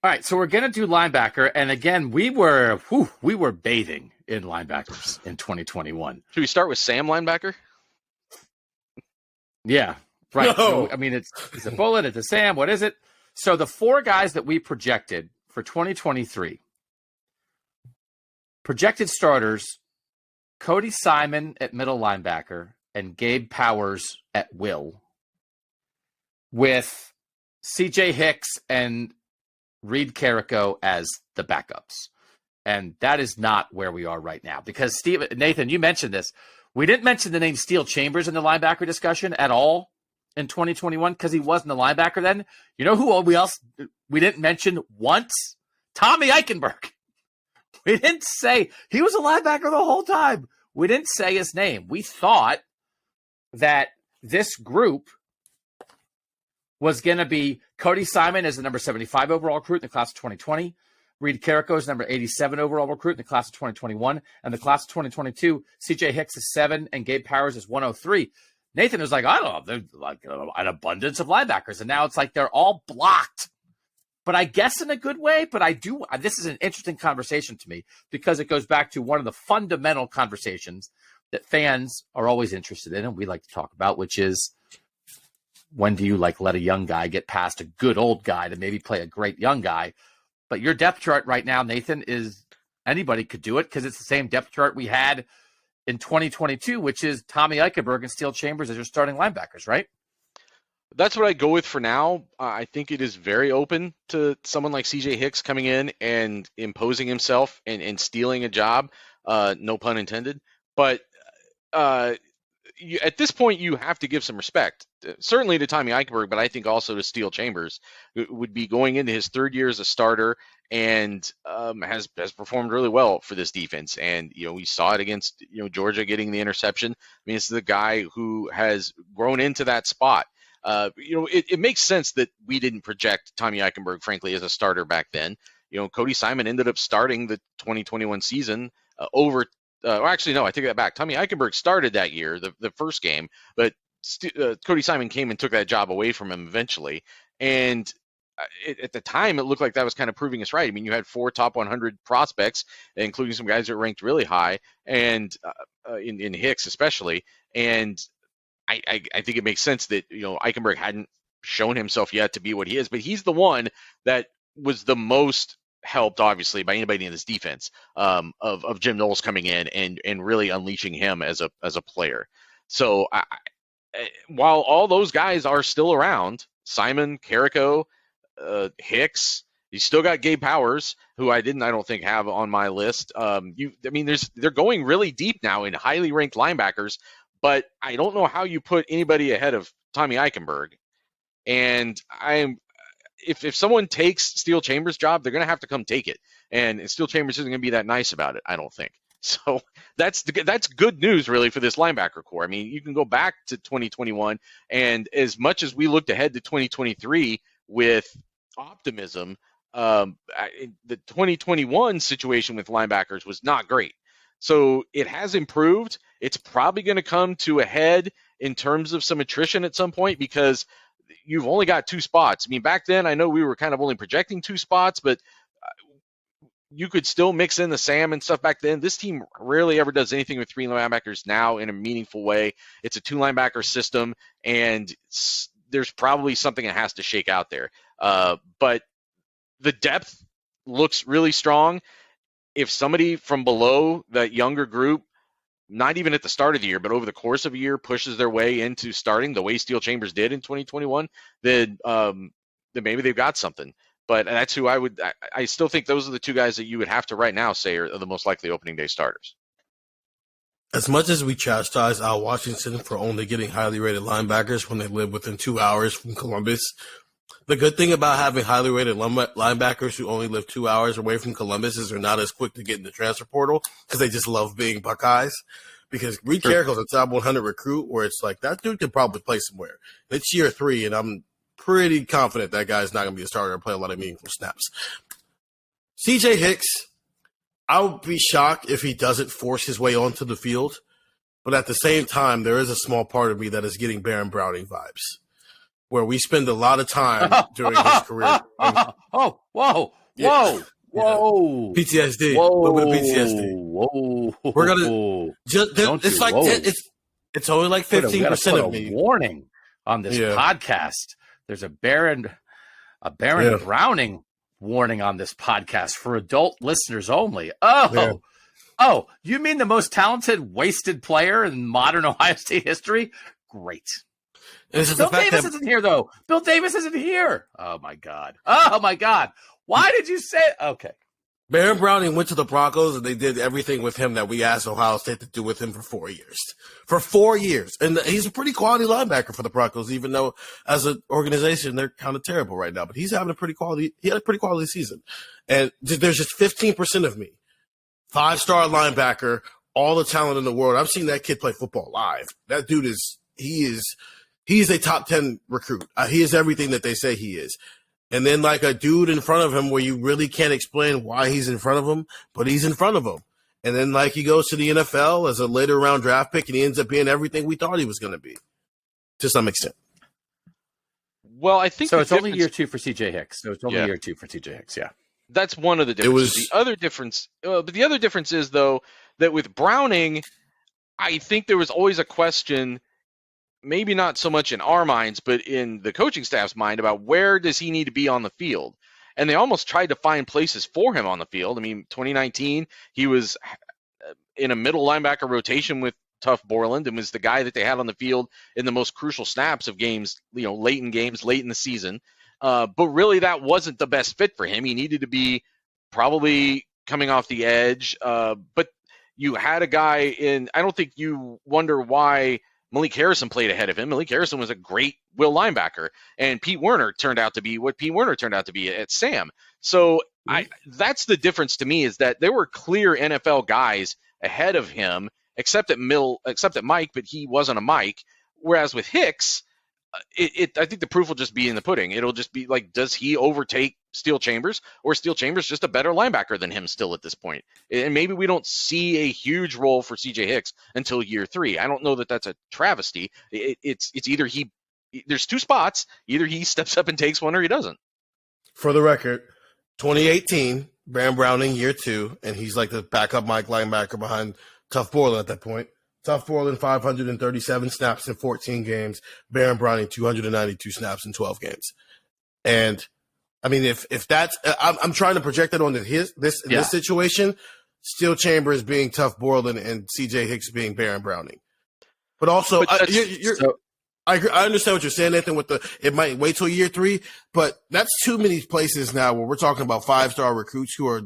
All right, so we're going to do linebacker. And again, we were bathing in linebackers in 2021. Should we start with Sam linebacker? Yeah, right. No. I mean, it's a Bullet, it's a Sam. What is it? So the four guys that we projected for 2023, projected starters, Cody Simon at middle linebacker and Gabe Powers at will, with CJ Hicks and Reed Carrico as the backups. And that is not where we are right now. Because Nathan, you mentioned this. We didn't mention the name Steel Chambers in the linebacker discussion at all in 2021 because he wasn't a linebacker then. You know who we didn't mention once? Tommy Eichenberg. We didn't say he was a linebacker the whole time. We didn't say his name. We thought that this group was going to be Cody Simon as the number 75 overall recruit in the class of 2020. Reed Carrico is number 87 overall recruit in the class of 2021. And the class of 2022, CJ Hicks is 7 and Gabe Powers is 103. Nathan was like, I don't know, there's like an abundance of linebackers. And now it's like they're all blocked. But I guess in a good way. But this is an interesting conversation to me because it goes back to one of the fundamental conversations that fans are always interested in and we like to talk about, which is, when do you let a young guy get past a good old guy to maybe play a great young guy? But your depth chart right now, Nathan, is anybody could do it because it's the same depth chart we had in 2022, which is Tommy Eichenberg and Steel Chambers as your starting linebackers, right? That's what I go with for now. I think it is very open to someone like CJ Hicks coming in and imposing himself and stealing a job, no pun intended. But at this point, you have to give some respect, certainly to Tommy Eichenberg, but I think also to Steel Chambers, who would be going into his third year as a starter and has performed really well for this defense. And, we saw it against, Georgia getting the interception. I mean, this is the guy who has grown into that spot. It makes sense that we didn't project Tommy Eichenberg, frankly, as a starter back then. Cody Simon ended up starting the 2021 season over actually, no, I take that back. Tommy Eichenberg started that year, the first game, but Cody Simon came and took that job away from him eventually. And at the time, it looked like that was kind of proving us right. I mean, you had 4 top 100 prospects, including some guys that ranked really high, and in Hicks especially. And I think it makes sense that, Eichenberg hadn't shown himself yet to be what he is, but he's the one that was the most helped, obviously, by anybody in this defense of Jim Knowles coming in and really unleashing him as a player. So while all those guys are still around, Simon, Carrico, Hicks, you still got Gabe Powers, who I don't think have on my list. They're going really deep now in highly ranked linebackers, but I don't know how you put anybody ahead of Tommy Eichenberg. And if someone takes Steel Chambers' job, they're going to have to come take it. And Steel Chambers isn't going to be that nice about it, I don't think. So that's good news, really, for this linebacker core. I mean, you can go back to 2021, and as much as we looked ahead to 2023 with optimism, the 2021 situation with linebackers was not great. So it has improved. It's probably going to come to a head in terms of some attrition at some point because you've only got 2 spots. I mean, back then, I know we were kind of only projecting 2 spots, but you could still mix in the Sam and stuff back then. This team rarely ever does anything with 3 linebackers now in a meaningful way. It's a 2 linebacker system, and there's probably something that has to shake out there. But the depth looks really strong. If somebody from below that younger group, not even at the start of the year, but over the course of a year, pushes their way into starting the way Steel Chambers did in 2021, then maybe they've got something. But that's who I still think those are the 2 guys that you would have to right now say are the most likely opening day starters. As much as we chastise Al Washington for only getting highly rated linebackers when they live within 2 hours from Columbus, the good thing about having highly rated linebackers who only live 2 hours away from Columbus is they're not as quick to get in the transfer portal because they just love being Buckeyes. Because Reed Carrico's a top 100 recruit where it's like that dude could probably play somewhere. It's year 3, and I'm pretty confident that guy's not going to be a starter and play a lot of meaningful snaps. CJ Hicks, I would be shocked if he doesn't force his way onto the field. But at the same time, there is a small part of me that is getting Baron Browning vibes. where we spend a lot of time during his career. Whoa. Yeah. Whoa. PTSD. Whoa. A little bit of PTSD. Whoa. We're gonna just. It's like it's only like 15% of me. Warning on this podcast. There's a Baron Browning warning on this podcast for adult listeners only. Oh, you mean the most talented wasted player in modern Ohio State history? Great. Bill Davis isn't here, though. Bill Davis isn't here. Oh, my God. Why did you say it? Okay. Baron Browning went to the Broncos, and they did everything with him that we asked Ohio State to do with him for 4 years. For 4 years. And he's a pretty quality linebacker for the Broncos, even though as an organization, they're kind of terrible right now. But he had a pretty quality season. And there's just 15% of me. 5-star linebacker, all the talent in the world. I've seen that kid play football live. That dude he's a top 10 recruit. He is everything that they say he is. And then like a dude in front of him where you really can't explain why he's in front of him, but he's in front of him. And then like he goes to the NFL as a later round draft pick and he ends up being everything we thought he was going to be to some extent. Well, I think so. It's only year 2 for CJ Hicks. Year 2 for CJ Hicks. Yeah. That's one of the differences. The other difference is, though, that with Browning, I think there was always a question, maybe not so much in our minds, but in the coaching staff's mind about where does he need to be on the field. And they almost tried to find places for him on the field. I mean, 2019, he was in a middle linebacker rotation with Tough Borland and was the guy that they had on the field in the most crucial snaps of games, late in the season. But really, that wasn't the best fit for him. He needed to be probably coming off the edge. But you had a guy in – I don't think you wonder why Malik Harrison played ahead of him. Malik Harrison was a great will linebacker, and Pete Werner turned out to be what Pete Werner turned out to be at Sam. So that's the difference to me, is that there were clear NFL guys ahead of him, except at Mike, but he wasn't a Mike. Whereas with Hicks – I think the proof will just be in the pudding. It'll just be like, does he overtake Steel Chambers, or is Steel Chambers just a better linebacker than him still at this point? And maybe we don't see a huge role for CJ Hicks until year 3. I don't know that that's a travesty. It's either there's 2 spots. Either he steps up and takes one, or he doesn't. For the record, 2018, Baron Browning, year 2, and he's like the backup Mike linebacker behind Tough Borland at that point. Tough Borland, 537 snaps in 14 games. Baron Browning, 292 snaps in 12 games. And I mean, if that's, I'm trying to project that onto this situation. Steel Chambers being Tough Borland and CJ Hicks being Baron Browning. But also, I understand what you're saying, Nathan. It might wait till year 3, but that's too many places now where we're talking about 5-star recruits who are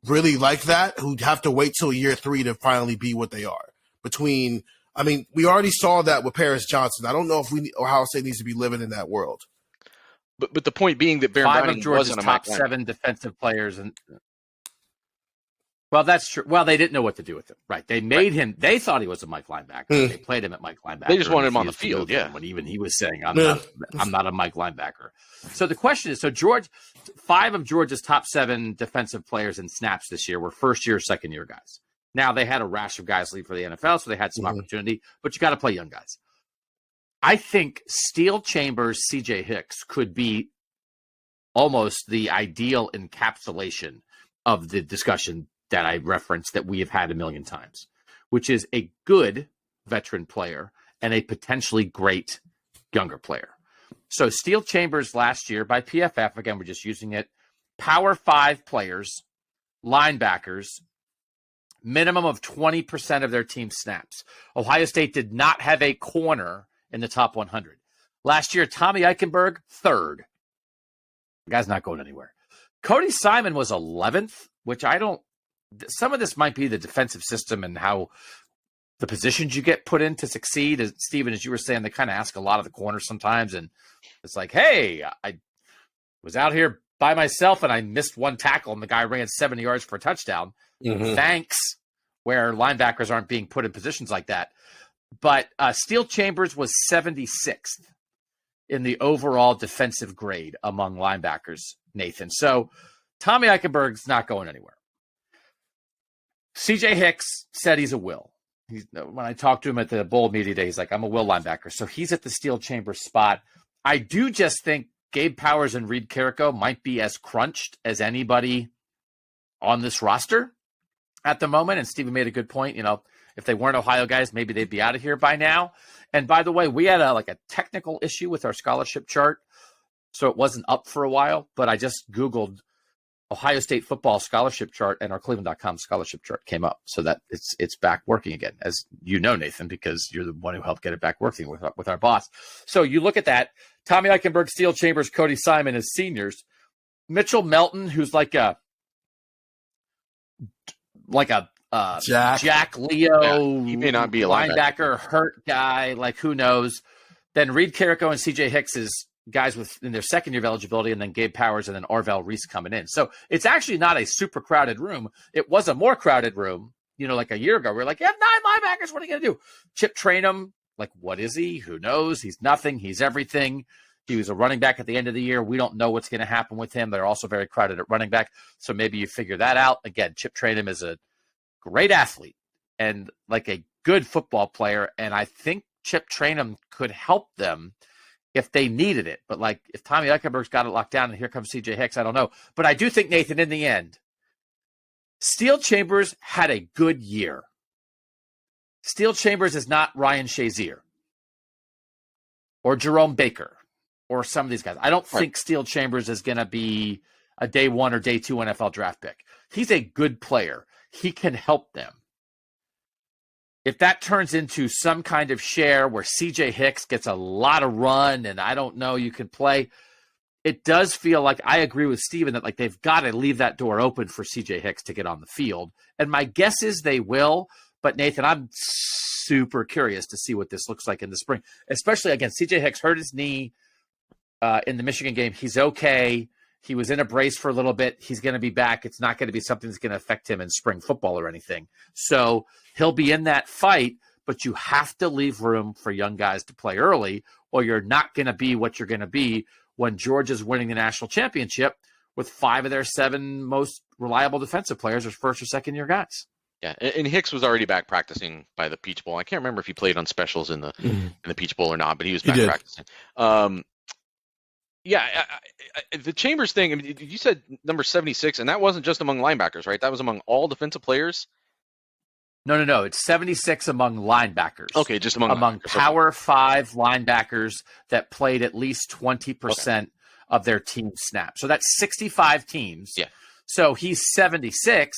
really like that, who have to wait till year 3 to finally be what they are. We already saw that with Paris Johnson. I don't know if Ohio State needs to be living in that world. But the point being that Baron Browning wasn't a top 7 defensive players, and well, that's true. Well, they didn't know what to do with him, right? They made him. They thought he was a Mike linebacker. They played him at Mike linebacker. They just wanted him on the field, when even he was saying, "I'm not a Mike linebacker." So the question is: 5 of Georgia's top 7 defensive players in snaps this year were first-year, second-year guys. Now, they had a rash of guys leave for the NFL, so they had some opportunity, but you got to play young guys. I think Steel Chambers, CJ Hicks could be almost the ideal encapsulation of the discussion that I referenced that we have had a million times, which is a good veteran player and a potentially great younger player. So Steel Chambers last year by PFF, again, we're just using it, Power 5 players, linebackers, minimum of 20% of their team snaps. Ohio State did not have a corner in the top 100. Last year, Tommy Eichenberg, 3rd. The guy's not going anywhere. Cody Simon was 11th, which some of this might be the defensive system and how the positions you get put in to succeed. As Stephen, as you were saying, they kind of ask a lot of the corners sometimes. And it's like, hey, I was out here by myself and I missed one tackle and the guy ran 70 yards for a touchdown. Thanks, where linebackers aren't being put in positions like that. But Steel Chambers was 76th in the overall defensive grade among linebackers, Nathan. So Tommy Eichenberg's not going anywhere. CJ Hicks said he's a will. When I talked to him at the bowl media day, he's like, I'm a will linebacker. So he's at the Steel Chambers spot. I do just think Gabe Powers and Reed Carrico might be as crunched as anybody on this roster at the moment. And Steven made a good point. If they weren't Ohio guys, maybe they'd be out of here by now. And by the way, we had a technical issue with our scholarship chart, so it wasn't up for a while. But I just Googled Ohio State football scholarship chart, and our cleveland.com scholarship chart came up, so that it's back working again, as you know, Nathan, because you're the one who helped get it back working with our boss. So you look at that: Tommy Eichenberg, Steele Chambers, Cody Simon as seniors, Mitchell Melton, who's like a Jack Leo, he may not be a linebacker, hurt guy, who knows. Then Reed Carrico and CJ Hicks is guys in their second year of eligibility, and then Gabe Powers and then Arvell Reese coming in. So it's actually not a super crowded room. It was a more crowded room, like a year ago. We were like, you have 9 linebackers. What are you going to do? Chip Trainum, what is he? Who knows? He's nothing. He's everything. He was a running back at the end of the year. We don't know what's going to happen with him. They're also very crowded at running back. So maybe you figure that out. Again, Chip Trainum is a great athlete and a good football player. And I think Chip Trainum could help them if they needed it. But if Tommy Eichenberg's got it locked down and here comes CJ Hicks, I don't know. But I do think, Nathan, in the end, Steele Chambers had a good year. Steele Chambers is not Ryan Shazier or Jerome Baker or some of these guys. I don't think Steele Chambers is going to be a day 1 or day 2 NFL draft pick. He's a good player. He can help them. If that turns into some kind of share where CJ Hicks gets a lot of run and I don't know, you can play, it does feel like I agree with Steven that they've got to leave that door open for CJ Hicks to get on the field. And my guess is they will. But Nathan, I'm super curious to see what this looks like in the spring, especially again, CJ Hicks hurt his knee in the Michigan game. He's okay. He was in a brace for a little bit. He's going to be back. It's not going to be something that's going to affect him in spring football or anything. So he'll be in that fight, but you have to leave room for young guys to play early, or you're not going to be what you're going to be when Georgia's winning the national championship with 5 of their 7 most reliable defensive players as first or second year guys. Yeah, and Hicks was already back practicing by the Peach Bowl. I can't remember if he played on specials in the Peach Bowl or not, but he was back practicing. The Chambers thing, I mean, you said number 76, and that wasn't just among linebackers, right? That was among all defensive players? No. It's 76 among linebackers. Okay, just among Power 5 linebackers that played at least 20% of their team snaps. So that's 65 teams. Yeah. So he's 76th.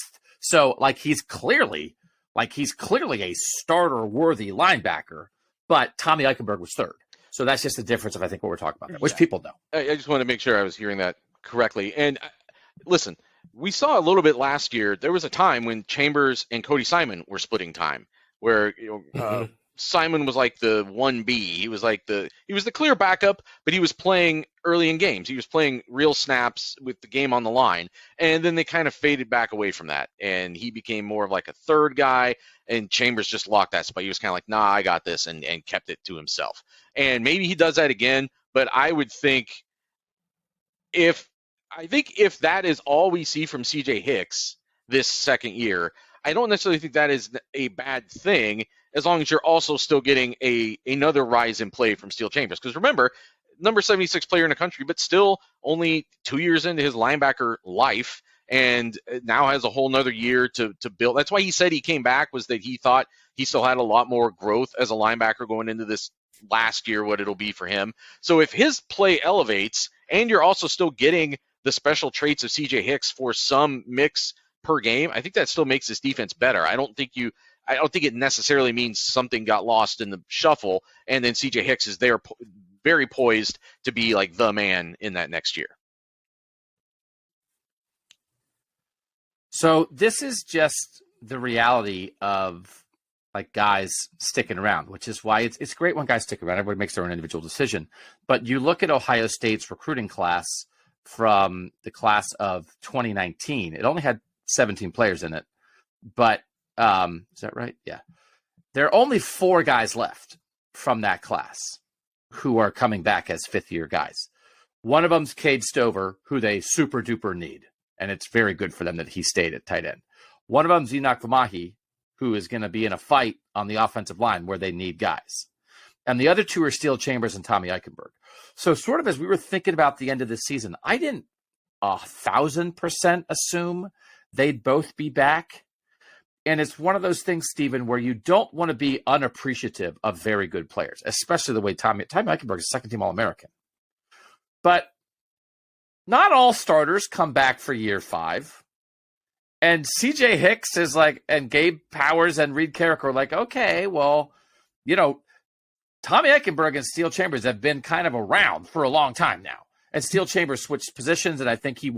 So he's clearly a starter-worthy linebacker, but Tommy Eichenberg was 3rd. So that's just the difference of, I think, what we're talking about there, which people know. I just want to make sure I was hearing that correctly. And listen, we saw a little bit last year. There was a time when Chambers and Cody Simon were splitting time, where Simon was like the 1B. He was the clear backup, but he was playing early in games. He was playing real snaps with the game on the line. And then they kind of faded back away from that. And he became more of a 3rd guy, and Chambers just locked that spot. He was kind of like, nah, I got this, and kept it to himself. And maybe he does that again, but I would think if that is all we see from CJ Hicks this second year, I don't necessarily think that is a bad thing, as long as you're also still getting another rise in play from Steele Chambers. Because remember, number 76 player in the country, but still only 2 years into his linebacker life, and now has a whole nother year to build. That's why he said he came back, was that he thought he still had a lot more growth as a linebacker going into this last year, what it'll be for him. So if his play elevates, and you're also still getting the special traits of CJ Hicks for some mix per game, I think that still makes this defense better. I don't think it necessarily means something got lost in the shuffle, and then CJ Hicks is there very poised to be the man in that next year. So this is just the reality of guys sticking around, which is why it's great when guys stick around. Everybody makes their own individual decision. But you look at Ohio State's recruiting class from the class of 2019. It only had 17 players in it. But is that right? Yeah. There are only 4 guys left from that class who are coming back as 5th-year guys. One of them's Cade Stover, who they super duper need. And it's very good for them that he stayed at tight end. One of them's Enoch Vamahi, who is going to be in a fight on the offensive line where they need guys. And the other two are Steel Chambers and Tommy Eichenberg. So sort of as we were thinking about the end of the season, I didn't 1,000% assume they'd both be back. And it's one of those things, Stephen, where you don't want to be unappreciative of very good players, especially the way Tommy Eichenberg is second-team All-American. But not all starters come back for year 5. And CJ Hicks is like, and Gabe Powers and Reed Carrick are like, okay, well, Tommy Eichenberg and Steel Chambers have been kind of around for a long time now. And Steel Chambers switched positions, and I think he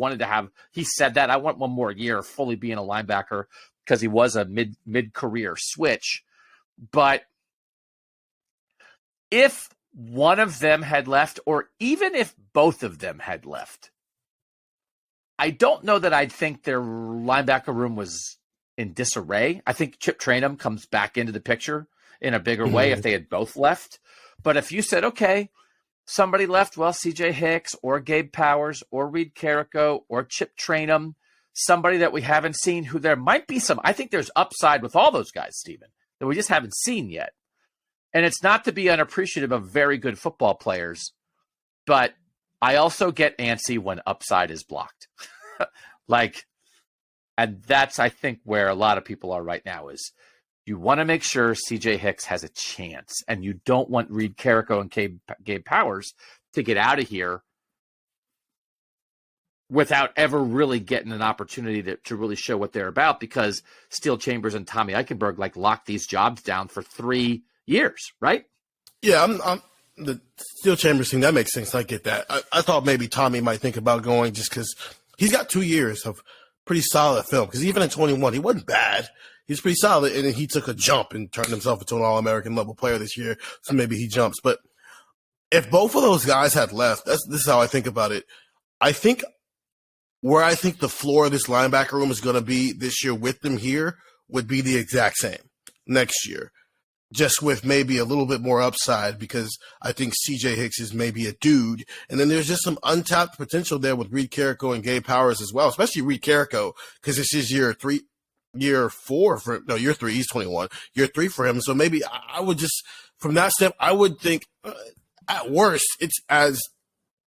said that, I want one more year fully being a linebacker, because he was a mid-career switch. But if one of them had left, or even if both of them had left, I don't know that I'd think their linebacker room was in disarray. I think Chip Trayanum comes back into the picture in a bigger way if they had both left. But if you said, okay, somebody left, well, CJ Hicks or Gabe Powers or Reed Carrico or Chip Trayanum, somebody that we haven't seen, who there might be I think there's upside with all those guys, Stephen, that we just haven't seen yet. And it's not to be unappreciative of very good football players, but I also get antsy when upside is blocked. And that's, I think, where a lot of people are right now is you want to make sure CJ Hicks has a chance, and you don't want Reed Carrico and Gabe Powers to get out of here without ever really getting an opportunity to really show what they're about, because Steel Chambers and Tommy Eichenberg locked these jobs down for 3 years, right? Yeah, I'm the Steel Chambers thing, that makes sense. I get that. I thought maybe Tommy might think about going just because he's got 2 years of pretty solid film, because even at 21, he wasn't bad. He's pretty solid, and then he took a jump and turned himself into an All-American level player this year, so maybe he jumps. But if both of those guys had left, this is how I think about it. I think where I think the floor of this linebacker room is going to be this year with them here would be the exact same next year, just with maybe a little bit more upside, because I think CJ Hicks is maybe a dude. And then there's just some untapped potential there with Reed Carrico and Gabe Powers as well, especially Reed Carrico, because this is year 3. Year 4 for no, year 3. He's 21. Year 3 for him. So maybe I would just, from that step, I would think at worst it's as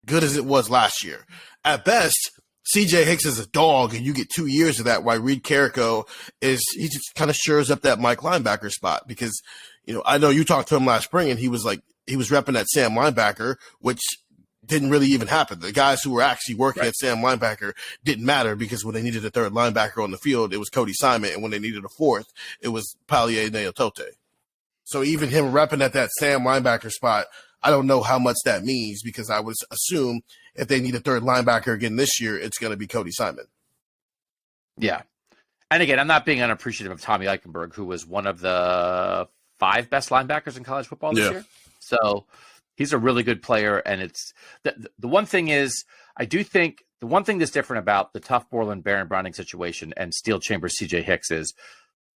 good as it was last year. At best, CJ Hicks is a dog, and you get 2 years of that. While Reed Carrico he just kind of shores up that Mike linebacker spot, because I know you talked to him last spring, and he was repping that Sam linebacker, which didn't really even happen. The guys who were actually working at Sam linebacker didn't matter, because when they needed a third linebacker on the field, it was Cody Simon, and when they needed a fourth, it was Palier Neotote. So even him repping at that Sam linebacker spot, I don't know how much that means, because I would assume if they need a third linebacker again this year, it's going to be Cody Simon. Yeah. And again, I'm not being unappreciative of Tommy Eichenberg, who was one of the 5 best linebackers in college football this year. So he's a really good player. And it's the one thing is, I do think the one thing that's different about the Tough Borland, Baron Browning situation and Steel Chambers, CJ Hicks, is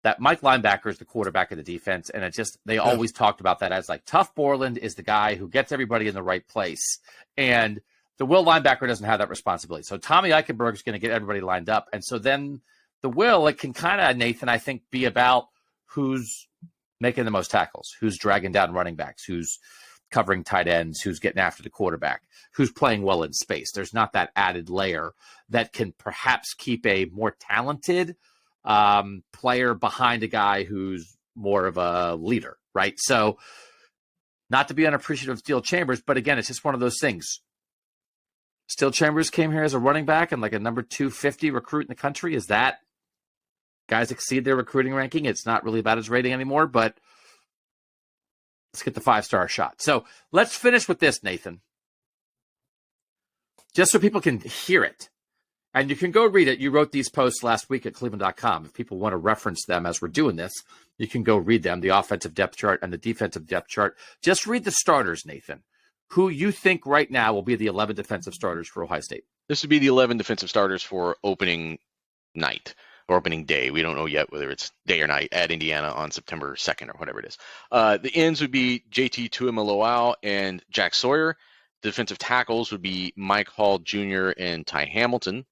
that Mike linebacker is the quarterback of the defense. And they always talked about that as Tough Borland is the guy who gets everybody in the right place. And the Will linebacker doesn't have that responsibility. So Tommy Eichenberg is going to get everybody lined up. And so then the Will, it can kind of, Nathan, I think, be about who's making the most tackles, who's dragging down running backs, who's covering tight ends, who's getting after the quarterback, who's playing well in space. There's not that added layer that can perhaps keep a more talented player behind a guy who's more of a leader, right? So not to be unappreciative of Steel Chambers, but again, it's just one of those things. Steel Chambers came here as a running back and a number 250 recruit in the country. Is that guys exceed their recruiting ranking? It's not really about his rating anymore, but let's get the 5-star shot. So let's finish with this, Nathan, just so people can hear it. And you can go read it. You wrote these posts last week at cleveland.com. If people want to reference them as we're doing this, you can go read them, the offensive depth chart and the defensive depth chart. Just read the starters, Nathan, who you think right now will be the 11 defensive starters for Ohio State. This would be the 11 defensive starters for opening night or opening day. We don't know yet whether it's day or night at Indiana on September 2nd or whatever it is. The ends would be JT Tuimoloau and Jack Sawyer. The defensive tackles would be Mike Hall Jr. and Ty Hamilton.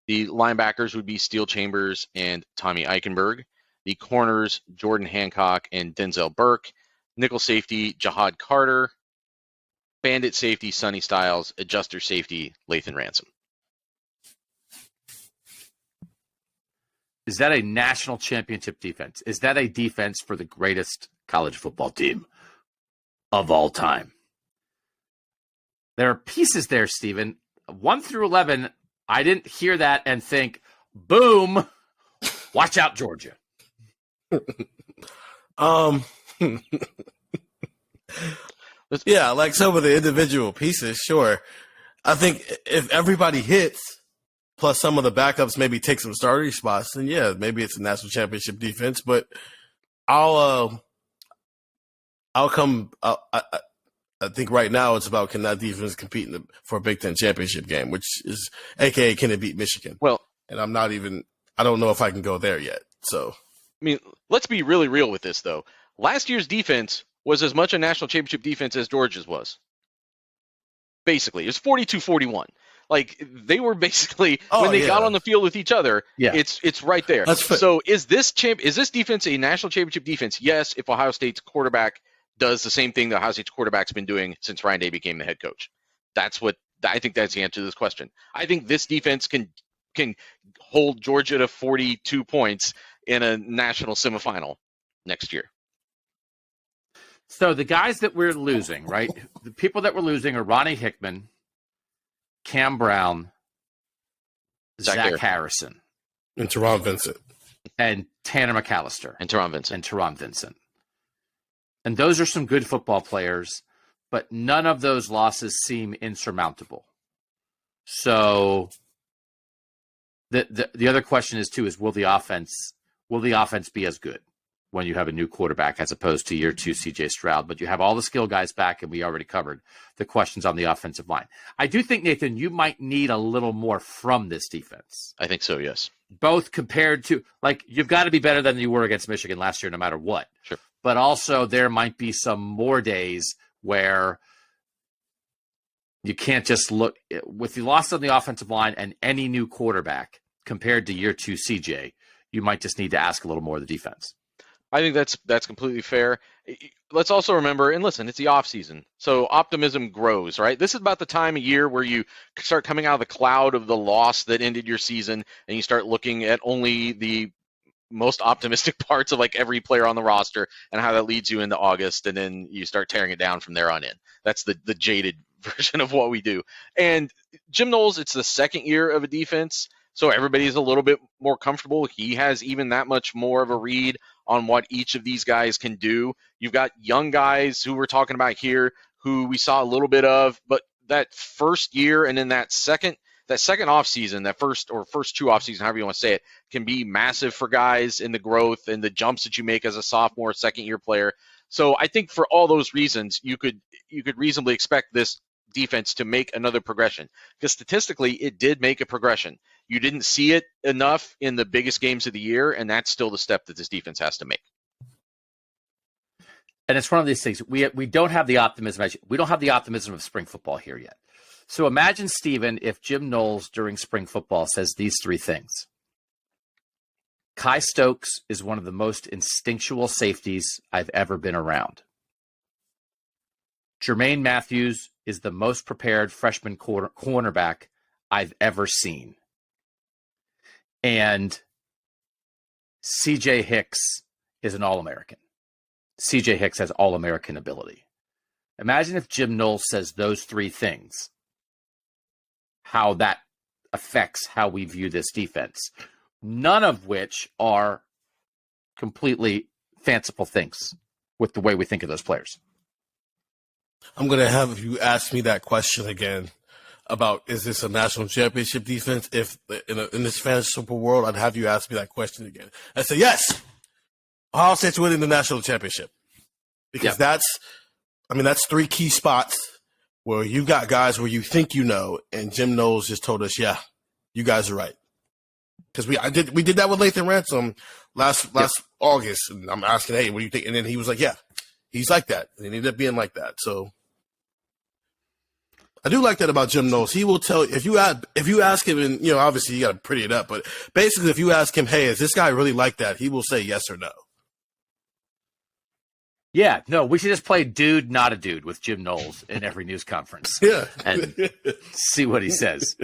The linebackers would be Steel Chambers and Tommy Eichenberg. The corners, Jordan Hancock and Denzel Burke. nickel safety Jahad Carter, bandit safety Sonny Styles, adjuster safety Lathan Ransom. Is that a national championship defense? Is that a defense for the greatest college football team of all time? There are pieces there, Stephen. 1 through 11, I didn't hear that and think, boom, watch out, Georgia. Yeah, like some of the individual pieces, sure. I think if everybody hits, plus some of the backups maybe take some starting spots, then yeah, maybe it's a national championship defense. But I think right now it's about can that defense compete for a Big Ten championship game, which is AKA can it beat Michigan? Well, and I don't know if I can go there yet. So, I mean, let's be really real with this though. Last year's defense was as much a national championship defense as Georgia's was. Basically, it's 42-41. Like they were basically when they got on the field with each other, it's right there. So is this defense a national championship defense? Yes, if Ohio State's quarterback does the same thing that Ohio State's quarterback's been doing since Ryan Day became the head coach. I think that's the answer to this question. I think this defense can hold Georgia to 42 points in a national semifinal next year. So the guys that we're losing, right? The people that we're losing are Ronnie Hickman, Cam Brown, Zach Harrison, and Teron Vincent, and Tanner McAllister, and Teron Vincent. And those are some good football players, but none of those losses seem insurmountable. So the other question is will the offense be as good when you have a new quarterback as opposed to year 2 CJ Stroud? But you have all the skill guys back, and we already covered the questions on the offensive line. I do think, Nathan, you might need a little more from this defense. I think so, yes. Both compared to, like, you've got to be better than you were against Michigan last year no matter what. Sure. But also there might be some more days where you can't just look with the loss on the offensive line and any new quarterback compared to year 2 CJ, you might just need to ask a little more of the defense. I think that's completely fair. Let's also remember, and listen, it's the off season, so optimism grows, right? This is about the time of year where you start coming out of the cloud of the loss that ended your season, and you start looking at only the most optimistic parts of like every player on the roster and how that leads you into August, and then you start tearing it down from there on in. That's the jaded version of what we do. And Jim Knowles, it's the second year of a defense, so everybody's a little bit more comfortable. He has even that much more of a read on what each of these guys can do. You've got young guys who we're talking about here who we saw a little bit of, but that first year and then that second offseason, that first two offseason, however you want to say it, can be massive for guys in the growth and the jumps that you make as a sophomore, second-year player. So I think for all those reasons, you could reasonably expect this defense to make another progression, because statistically it did make a progression. You didn't see it enough in the biggest games of the year, and that's still the step that this defense has to make. And it's one of these things. We don't have the optimism. We don't have the optimism of spring football here yet. So imagine, Stephen, if Jim Knowles during spring football says these 3 things. Kai Stokes is one of the most instinctual safeties I've ever been around. Jermaine Matthews is the most prepared freshman cornerback I've ever seen. And CJ Hicks is an All-American. CJ Hicks has All-American ability. Imagine if Jim Knowles says those 3 things, how that affects how we view this defense, none of which are completely fanciful things with the way we think of those players. I'm going to have you ask me that question again about, is this a national championship defense? If in this fanciful world, I'd have you ask me that question again. I say, yes, Ohio State's winning the national championship, because that's 3 key spots where you got guys where you think you know, and Jim Knowles just told us, yeah, you guys are right. Because we did that with Lathan Ransom last August, and I'm asking, hey, what do you think? And then he was like, yeah, he's like that, and he ended up being like that. So I do like that about Jim Knowles. He will tell if you ask him, and obviously you got to pretty it up, but basically if you ask him, hey, is this guy really like that? He will say yes or no. Yeah, no, we should just play dude, not a dude with Jim Knowles in every news conference. Yeah. And see what he says.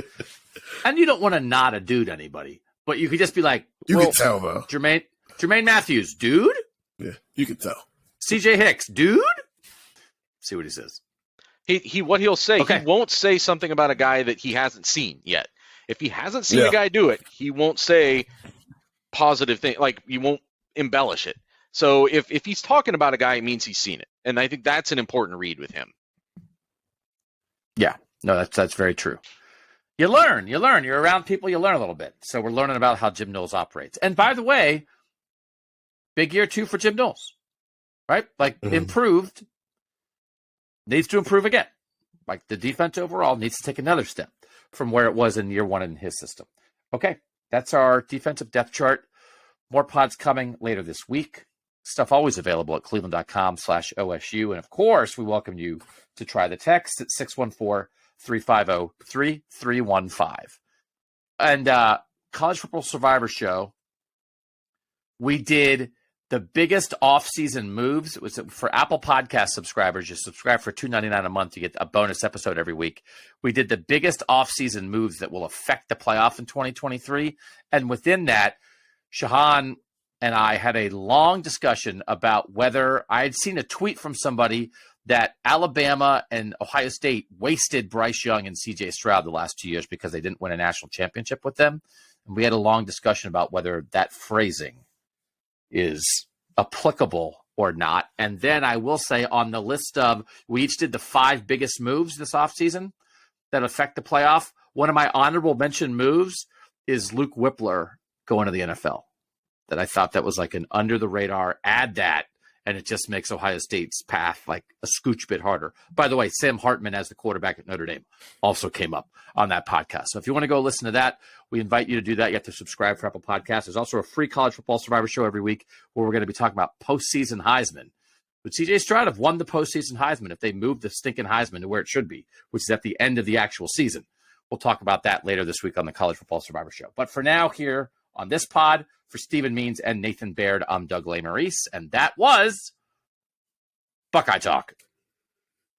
And you don't want to not a dude anybody, but you could just be like, You can tell, though. Jermaine Matthews, dude? Yeah, you can tell. CJ Hicks, dude? See what he says. What he'll say, Okay. He won't say something about a guy that he hasn't seen yet. If he hasn't seen a guy do it, he won't say positive thing. Like, you won't embellish it. So if he's talking about a guy, it means he's seen it. And I think that's an important read with him. Yeah, no, that's very true. You learn. You're around people, you learn a little bit. So we're learning about how Jim Knowles operates. And by the way, big year 2 for Jim Knowles, right? Like, improved, needs to improve again. Like, the defense overall needs to take another step from where it was in year 1 in his system. Okay, that's our defensive depth chart. More pods coming later this week. Stuff always available at cleveland.com/OSU. And of course, we welcome you to try the text at 614-350-3315. And College Football Survivor Show, we did the biggest off-season moves. It was for Apple Podcast subscribers. You subscribe for $2.99 a month. You get a bonus episode every week. We did the biggest off-season moves that will affect the playoff in 2023. And within that, Shahan and I had a long discussion about whether I had seen a tweet from somebody that Alabama and Ohio State wasted Bryce Young and CJ Stroud the last 2 years because they didn't win a national championship with them. And we had a long discussion about whether that phrasing is applicable or not. And then I will say, on the list of, we each did the 5 biggest moves this offseason that affect the playoff. One of my honorable mention moves is Luke Whippler going to the NFL. That I thought that was like an under the radar, add that, and it just makes Ohio State's path like a scooch bit harder. By the way, Sam Hartman as the quarterback at Notre Dame also came up on that podcast. So if you want to go listen to that, we invite you to do that. You have to subscribe for Apple Podcasts. There's also a free College Football Survivor Show every week where we're going to be talking about postseason Heisman. Would CJ Stroud have won the postseason Heisman if they moved the stinking Heisman to where it should be, which is at the end of the actual season? We'll talk about that later this week on the College Football Survivor Show. But for now, here on this pod, for Stephen Means and Nathan Baird, I'm Doug Lesmerises, and that was Buckeye Talk.